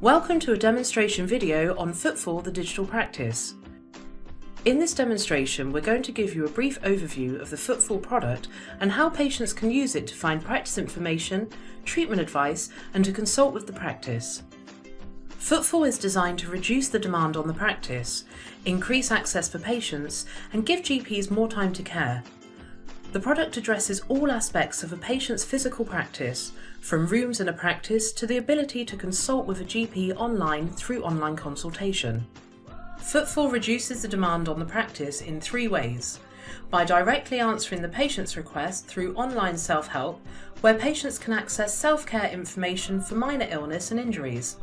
Welcome to a demonstration video on FootFall, the digital practice. In this demonstration, we're going to give you a brief overview of the FootFall product and how patients can use it to find practice information, treatment advice, and to consult with the practice. FootFall is designed to reduce the demand on the practice, increase access for patients, and give GPs more time to care. The product addresses all aspects of a patient's physical practice, from rooms in a practice to the ability to consult with a GP online through online consultation. FootFall reduces the demand on the practice in three ways: by directly answering the patient's request through online self-help, where patients can access self-care information for minor illness and injuries;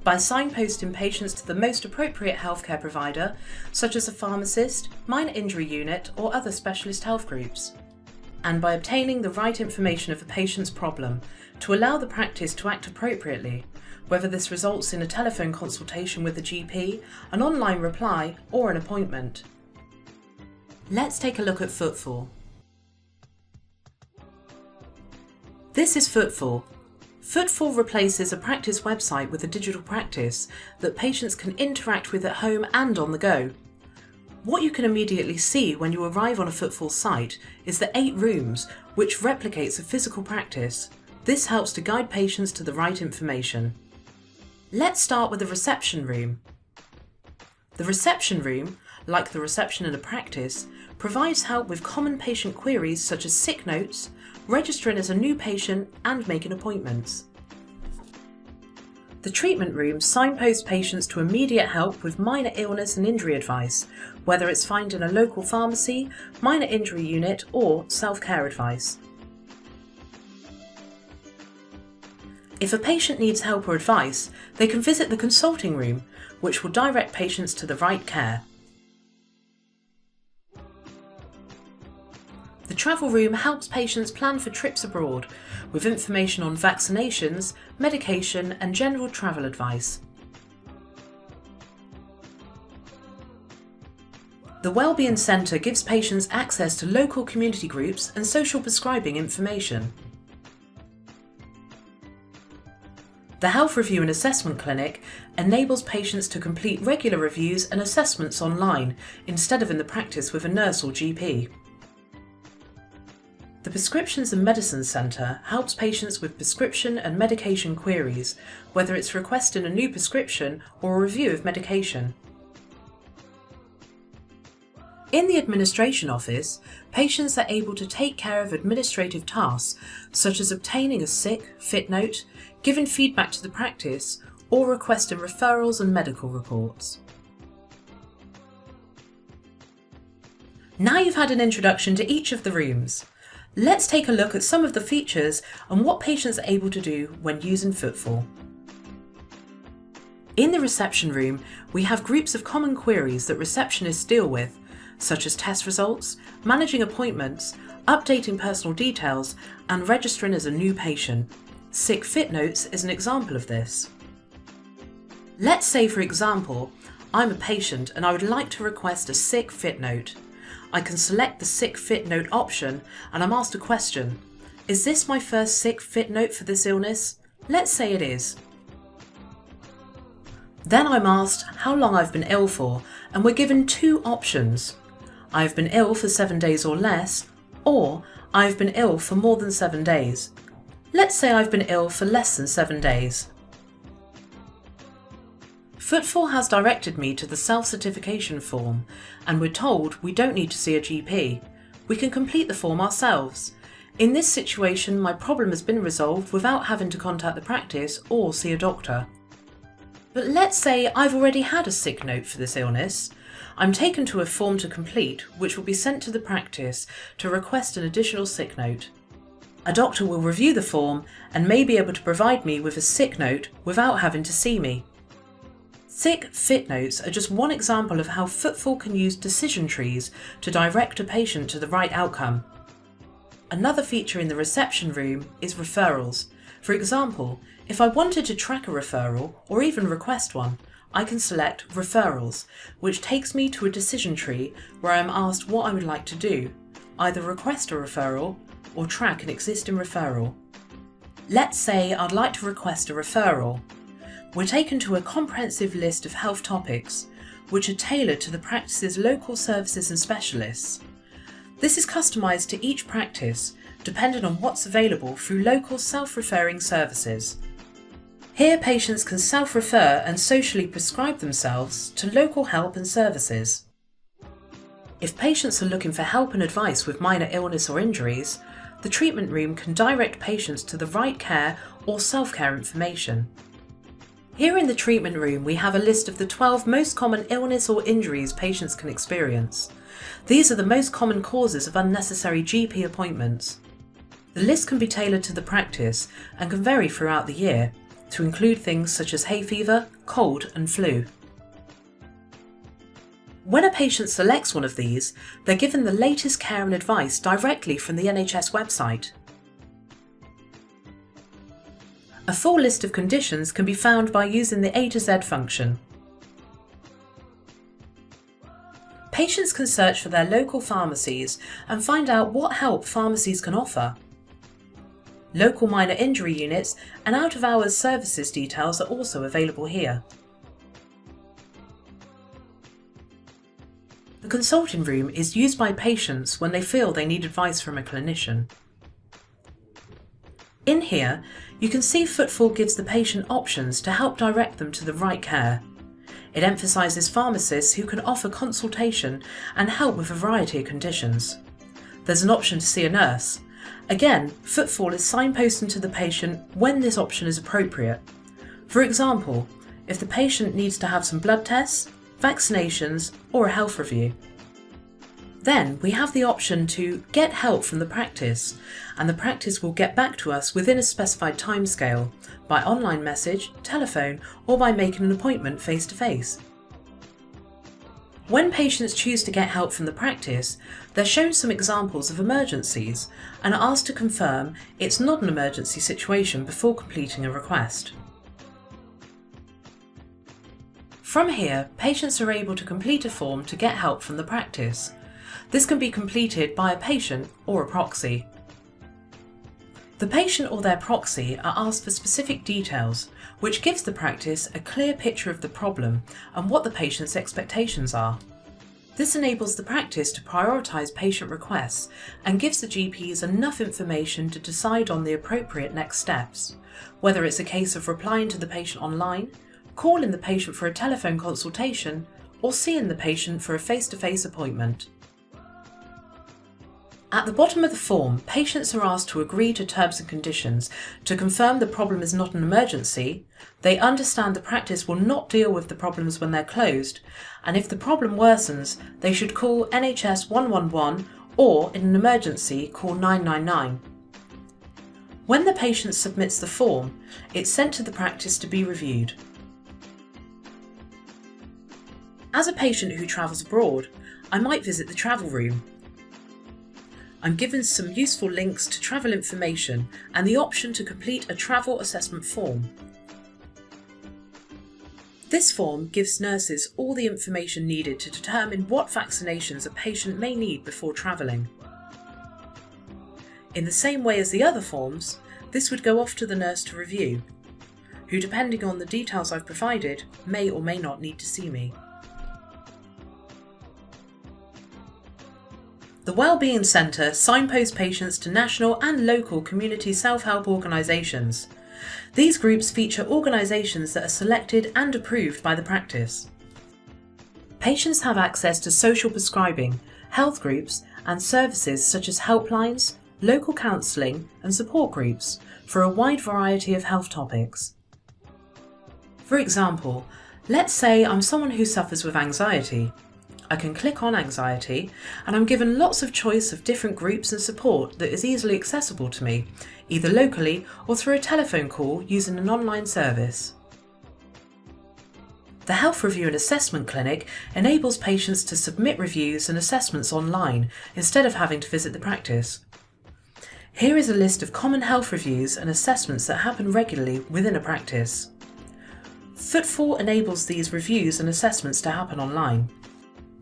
by signposting patients to the most appropriate healthcare provider, such as a pharmacist, minor injury unit, or other specialist health groups; and by obtaining the right information of a patient's problem to allow the practice to act appropriately, whether this results in a telephone consultation with a GP, an online reply, or an appointment. Let's take a look at FootFall. This is FootFall. FootFall replaces a practice website with a digital practice that patients can interact with at home and on the go. What you can immediately see when you arrive on a FootFall site is the 8 rooms, which replicates a physical practice. This helps to guide patients to the right information. Let's start with the reception room. The reception room, like the reception in a practice, provides help with common patient queries such as sick notes, registering as a new patient, and making appointments. The treatment room signposts patients to immediate help with minor illness and injury advice, whether it's finding a local pharmacy, minor injury unit, or self-care advice. If a patient needs help or advice, they can visit the consulting room, which will direct patients to the right care. The travel room helps patients plan for trips abroad, with information on vaccinations, medication, and general travel advice. The Wellbeing Centre gives patients access to local community groups and social prescribing information. The Health Review and Assessment Clinic enables patients to complete regular reviews and assessments online instead of in the practice with a nurse or GP. The Prescriptions and Medicines Centre helps patients with prescription and medication queries, whether it's requesting a new prescription or a review of medication. In the administration office, patients are able to take care of administrative tasks such as obtaining a sick fit note, giving feedback to the practice, or requesting referrals and medical reports. Now you've had an introduction to each of the rooms. Let's take a look at some of the features and what patients are able to do when using FootFall. In the reception room, we have groups of common queries that receptionists deal with, such as test results, managing appointments, updating personal details, and registering as a new patient. Sick fit notes is an example of this. Let's say, for example, I'm a patient and I would like to request a sick fit note. I can select the sick fit note option and I'm asked a question. Is this my first sick fit note for this illness? Let's say it is. Then I'm asked how long I've been ill for, and we're given 2 options. I've been ill for 7 days or less, or I've been ill for more than 7 days. Let's say I've been ill for less than 7 days. FootFall has directed me to the self-certification form, and we're told we don't need to see a GP. We can complete the form ourselves. In this situation, my problem has been resolved without having to contact the practice or see a doctor. But let's say I've already had a sick note for this illness. I'm taken to a form to complete, which will be sent to the practice to request an additional sick note. A doctor will review the form and may be able to provide me with a sick note without having to see me. Sick fit notes are just one example of how FootFall can use decision trees to direct a patient to the right outcome. Another feature in the reception room is referrals. For example, if I wanted to track a referral or even request one, I can select Referrals, which takes me to a decision tree where I am asked what I would like to do, either request a referral or track an existing referral. Let's say I'd like to request a referral. we're taken to a comprehensive list of health topics, which are tailored to the practice's local services and specialists. This is customised to each practice, depending on what's available through local self-referring services. Here, patients can self-refer and socially prescribe themselves to local help and services. If patients are looking for help and advice with minor illness or injuries, the treatment room can direct patients to the right care or self-care information. Here in the treatment room, we have a list of the 12 most common illness or injuries patients can experience. These are the most common causes of unnecessary GP appointments. The list can be tailored to the practice and can vary throughout the year, to include things such as hay fever, cold and flu. When a patient selects one of these, they're given the latest care and advice directly from the NHS website. A full list of conditions can be found by using the A to Z function. Patients can search for their local pharmacies and find out what help pharmacies can offer. Local minor injury units and out-of-hours services details are also available here. The consulting room is used by patients when they feel they need advice from a clinician. In here, you can see FootFall gives the patient options to help direct them to the right care. It emphasises pharmacists who can offer consultation and help with a variety of conditions. There's an option to see a nurse. Again, FootFall is signposting to the patient when this option is appropriate. For example, if the patient needs to have some blood tests, vaccinations, or a health review. Then we have the option to get help from the practice, and the practice will get back to us within a specified timescale, by online message, telephone, or by making an appointment face-to-face. When patients choose to get help from the practice, they're shown some examples of emergencies and are asked to confirm it's not an emergency situation before completing a request. From here, patients are able to complete a form to get help from the practice. This can be completed by a patient or a proxy. The patient or their proxy are asked for specific details, which gives the practice a clear picture of the problem and what the patient's expectations are. This enables the practice to prioritise patient requests and gives the GPs enough information to decide on the appropriate next steps, whether it's a case of replying to the patient online, calling the patient for a telephone consultation, or seeing the patient for a face-to-face appointment. At the bottom of the form, patients are asked to agree to terms and conditions to confirm the problem is not an emergency, they understand the practice will not deal with the problems when they're closed, and if the problem worsens, they should call NHS 111 or, in an emergency, call 999. When the patient submits the form, it's sent to the practice to be reviewed. As a patient who travels abroad, I might visit the travel room. I'm given some useful links to travel information and the option to complete a travel assessment form. This form gives nurses all the information needed to determine what vaccinations a patient may need before travelling. In the same way as the other forms, this would go off to the nurse to review, who, depending on the details I've provided, may or may not need to see me. The Wellbeing Centre signposts patients to national and local community self-help organisations. These groups feature organisations that are selected and approved by the practice. Patients have access to social prescribing, health groups and services such as helplines, local counselling and support groups for a wide variety of health topics. For example, let's say I'm someone who suffers with anxiety. I can click on anxiety and I'm given lots of choice of different groups and support that is easily accessible to me, either locally or through a telephone call using an online service. The Health Review and Assessment Clinic enables patients to submit reviews and assessments online instead of having to visit the practice. Here is a list of common health reviews and assessments that happen regularly within a practice. FootFall enables these reviews and assessments to happen online.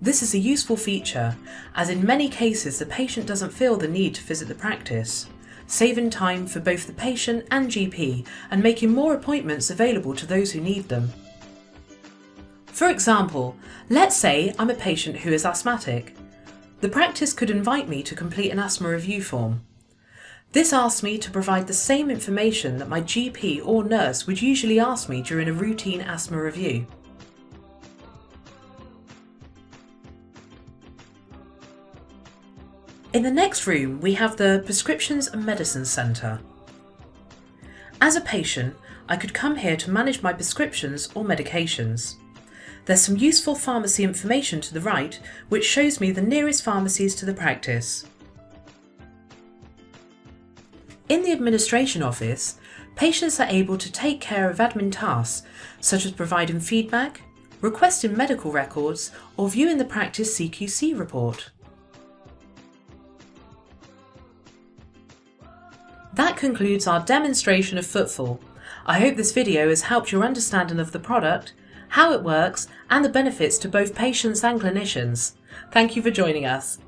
This is a useful feature, as in many cases the patient doesn't feel the need to visit the practice. saving time for both the patient and GP and making more appointments available to those who need them. For example, let's say I'm a patient who is asthmatic. The practice could invite me to complete an asthma review form. This asks me to provide the same information that my GP or nurse would usually ask me during a routine asthma review. In the next room, we have the Prescriptions and Medicines Centre. As a patient, I could come here to manage my prescriptions or medications. There's some useful pharmacy information to the right, which shows me the nearest pharmacies to the practice. In the administration office, patients are able to take care of admin tasks, such as providing feedback, requesting medical records, or viewing the practice CQC report. That concludes our demonstration of FootFall. I hope this video has helped your understanding of the product, how it works, and the benefits to both patients and clinicians. Thank you for joining us.